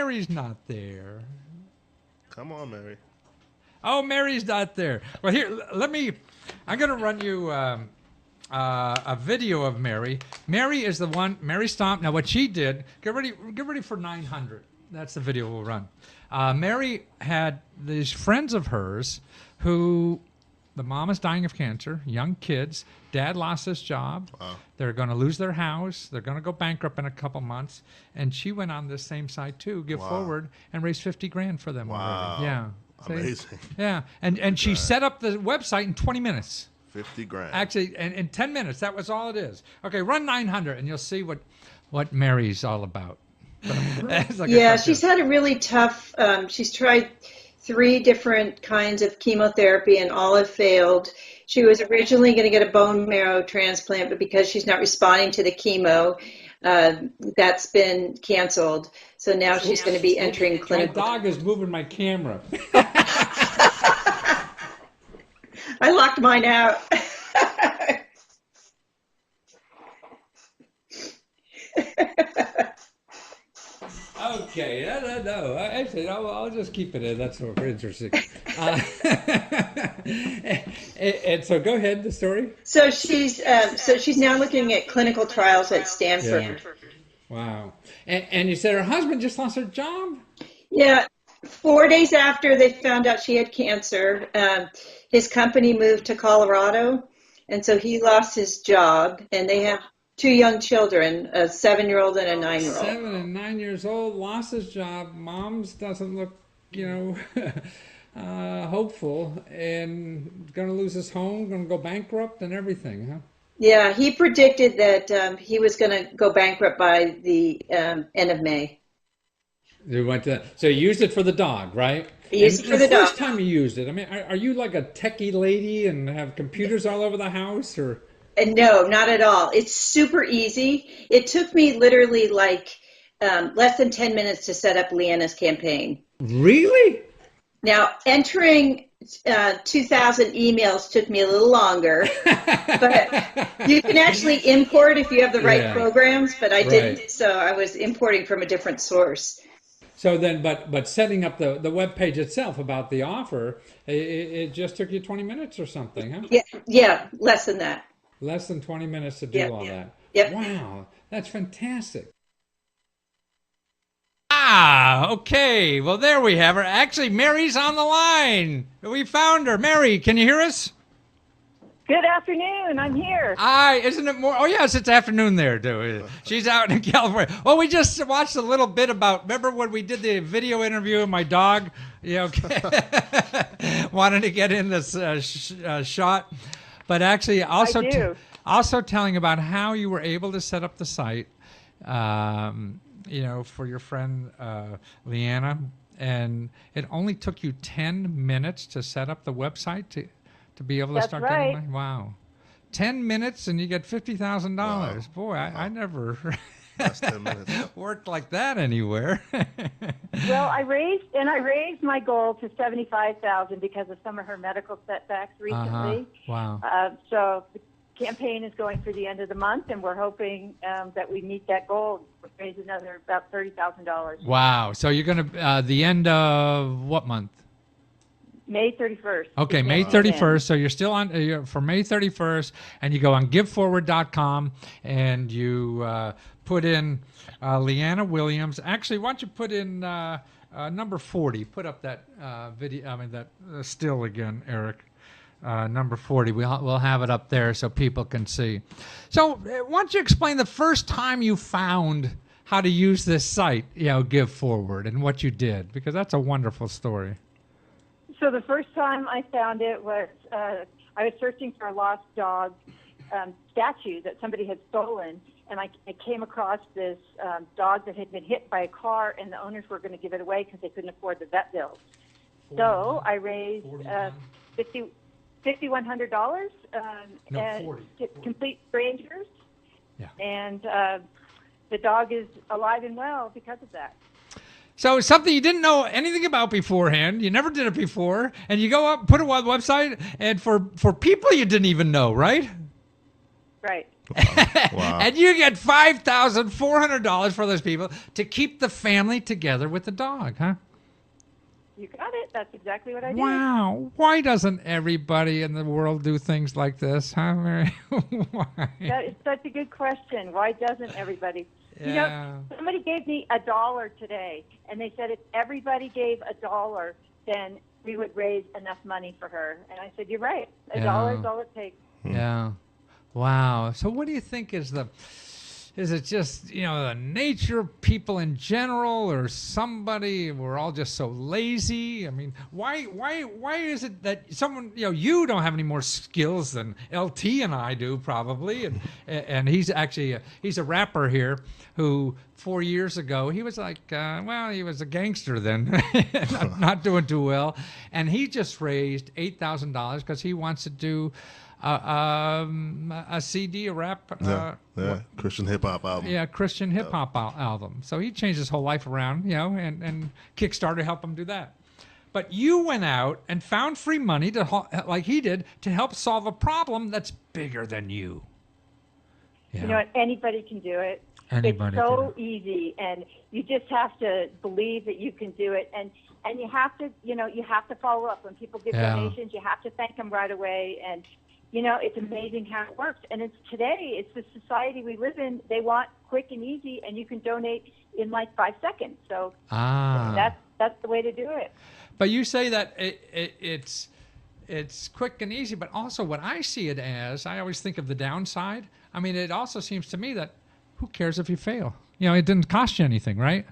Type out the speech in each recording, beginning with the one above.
Mary's not there. Come on, Mary. Oh, Mary's not there. Well, here, I'm going to run you a video of Mary. Mary is the one, Mary Stomp. Now, what she did, get ready for 900. That's the video we'll run. Mary had these friends of hers who, the mom is dying of cancer, young kids. Dad lost his job. Wow. They're going to lose their house. They're going to go bankrupt in a couple months. And she went on this same site too, Give Forward, and raised $50,000 for them already. Yeah. Amazing. Yeah. And she set up the website in 20 minutes. $50,000. Actually, in 10 minutes, that was all it is. Okay, run 900 and you'll see what Mary's all about. She's had a really tough, she's tried 3 different kinds of chemotherapy and all have failed. She was originally going to get a bone marrow transplant, but because she's not responding to the chemo, that's been canceled. So now she's going to be entering clinical. My dog is moving my camera. I locked mine out. Okay, no. Actually, I'll just keep it in. That's more interesting. And so, go ahead. The story. So she's now looking at clinical trials at Stanford. Yeah. Wow. And you said her husband just lost her job? Yeah. 4 days after they found out she had cancer, his company moved to Colorado, and so he lost his job. And they have 2 young children, a 7-year-old and a 9-year-old. 7 and 9 years old, lost his job. Mom's doesn't look, hopeful, and going to lose his home, going to go bankrupt and everything, huh? Yeah, he predicted that he was going to go bankrupt by the end of May. So you used it for the dog, right? He used it for the dog. The first time you used it, I mean, are you like a techie lady and have computers all over the house, or? No, not at all. It's super easy. It took me literally like less than 10 minutes to set up Leanna's campaign. Really? Now, entering 2,000 emails took me a little longer, but you can actually import if you have the right programs, but I didn't, so I was importing from a different source. So then, but setting up the web page itself about the offer, it just took you 20 minutes or something, huh? Yeah, less than that. Less than 20 minutes to do all that. Yep. Wow, that's fantastic. Okay. Well, there we have her. Actually, Mary's on the line. We found her. Mary, can you hear us? Good afternoon. I'm here. Isn't it more? Oh, yes, it's afternoon there, too. She's out in California. Well, we just watched a little bit about, remember when we did the video interview of my dog? Wanted to get in this shot. But actually, also telling about how you were able to set up the site, for your friend Leanna, and it only took you 10 minutes to set up the website to be able to start getting money. Wow, 10 minutes and you get $50,000. Wow. Boy, I never That's 10 minutes. worked like that anywhere. Well, I raised my goal to $75,000 because of some of her medical setbacks recently. Wow. So the campaign is going through the end of the month, and we're hoping that we meet that goal, raise another about $30,000. Wow. So you're going to the end of what month? May 31st. Okay, May 31st. So you're still on for May 31st, and you go on giveforward.com and you put in Leanna Williams. Actually, why don't you put in number 40? Put up that video. I mean that still again, Eric. Number 40. We'll have it up there so people can see. So why don't you explain the first time you found how to use this site, Give Forward, and what you did, because that's a wonderful story. So the first time I found it was I was searching for a lost dog statue that somebody had stolen, and I came across this dog that had been hit by a car, and the owners were going to give it away because they couldn't afford the vet bills. So I raised $5,100 complete strangers, and the dog is alive and well because of that. So something you didn't know anything about beforehand, you never did it before, and you go up, put it on the website, and for people you didn't even know, right? Right. Wow. And you get $5,400 for those people to keep the family together with the dog, huh? You got it. That's exactly what I did. Wow. Why doesn't everybody in the world do things like this, huh, Mary? Why? That is such a good question. Why doesn't everybody? You know, somebody gave me $1 today, and they said if everybody gave $1, then we would raise enough money for her. And I said, you're right. $1 is all it takes. Yeah. Wow. So what do you think is it just, the nature of people in general, or somebody, we're all just so lazy? I mean, why is it that someone, you don't have any more skills than LT and I do probably. And he's actually, he's a rapper here who 4 years ago, he was like, he was a gangster then, not doing too well. And he just raised $8,000 because he wants to do a CD, a rap, Christian hip hop album. Yeah, Christian hip hop album. So he changed his whole life around, and Kickstarter helped him do that. But you went out and found free money like he did, to help solve a problem that's bigger than you. Yeah. You know what? Anybody can do it. Anybody it's so easy, and you just have to believe that you can do it. And you have to, you have to follow up when people give donations. You have to thank them right away. And it's amazing how it works. And it's the society we live in. They want quick and easy, and you can donate in like 5 seconds. So that's the way to do it. But you say that it's quick and easy, but also what I see it as, I always think of the downside. I mean, it also seems to me that who cares if you fail? It didn't cost you anything, right?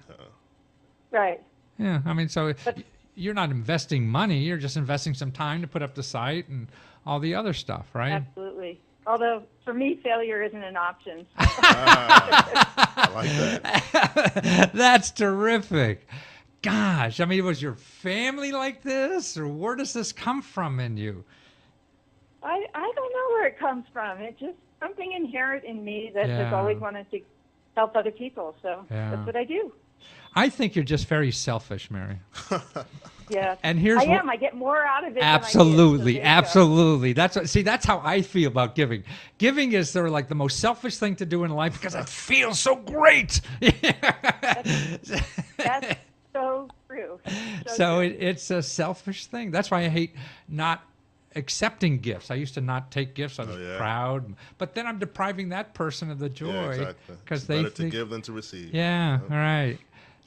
Right. Yeah, I mean, so you're not investing money. You're just investing some time to put up the site and all the other stuff, right? Absolutely. Although, for me, failure isn't an option. I like that. That's terrific. Gosh, I mean, was your family like this, or where does this come from in you? I don't know where it comes from. It's just something inherent in me that has always wanted to help other people. So that's what I do. I think you're just very selfish, Mary. Yeah. And here's I get more out of it absolutely, than I did, so absolutely. That's how I feel about giving. Giving is sort of like the most selfish thing to do in life because it feels so great. That's so true. So it's a selfish thing. That's why I hate not accepting gifts. I used to not take gifts. I was proud, but then I'm depriving that person of the joy because they better to give than to receive. Yeah, all right.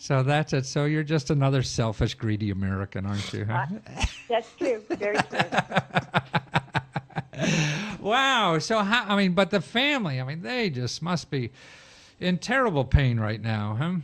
So that's it. So you're just another selfish, greedy American, aren't you? Huh? That's true. Very true. Wow. So but the family, they just must be in terrible pain right now, huh?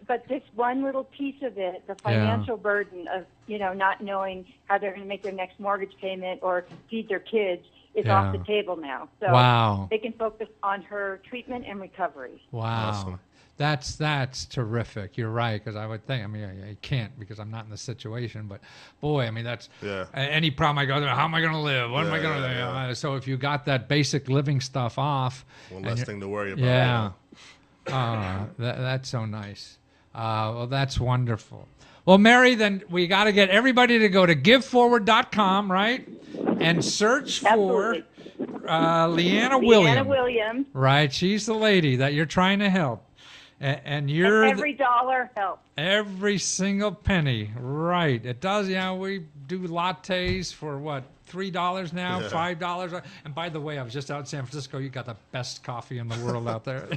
But this one little piece of it, the financial burden of, not knowing how they're going to make their next mortgage payment or feed their kids is off the table now. So they can focus on her treatment and recovery. Wow. Awesome. That's terrific. You're right, because I would think, I can't because I'm not in the situation, but boy, that's any problem I go through, how am I going to live? What am I going to do? So if you got that basic living stuff off. One less thing to worry about. Yeah. That's so nice. Well, that's wonderful. Well, Mary, then we got to get everybody to go to giveforward.com, right? And search for Leanna Williams. Right. She's the lady that you're trying to help. And you're every dollar helps. Every single penny. Right. It does. We do lattes for what? $3 now, $5. And by the way, I was just out in San Francisco. You got the best coffee in the world out there.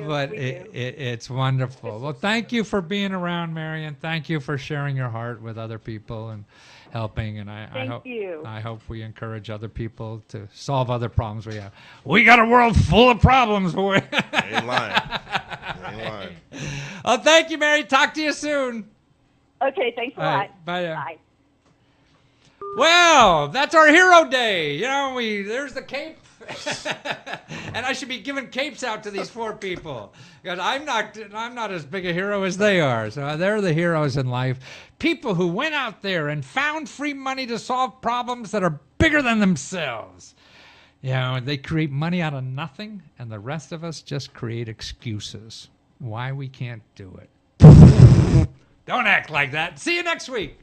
But it's wonderful. Well, thank you for being around, Mary, and thank you for sharing your heart with other people and helping. And I hope we encourage other people to solve other problems we have. We got a world full of problems, boy. Ain't lying. Well, thank you, Mary. Talk to you soon. Okay, thanks a lot. Right, bye. Bye. Well, that's our hero day. There's the cape. And I should be giving capes out to these poor people because I'm not as big a hero as they are. So they're the heroes in life. People who went out there and found free money to solve problems that are bigger than themselves. They create money out of nothing, and the rest of us just create excuses why we can't do it. Don't act like that. See you next week.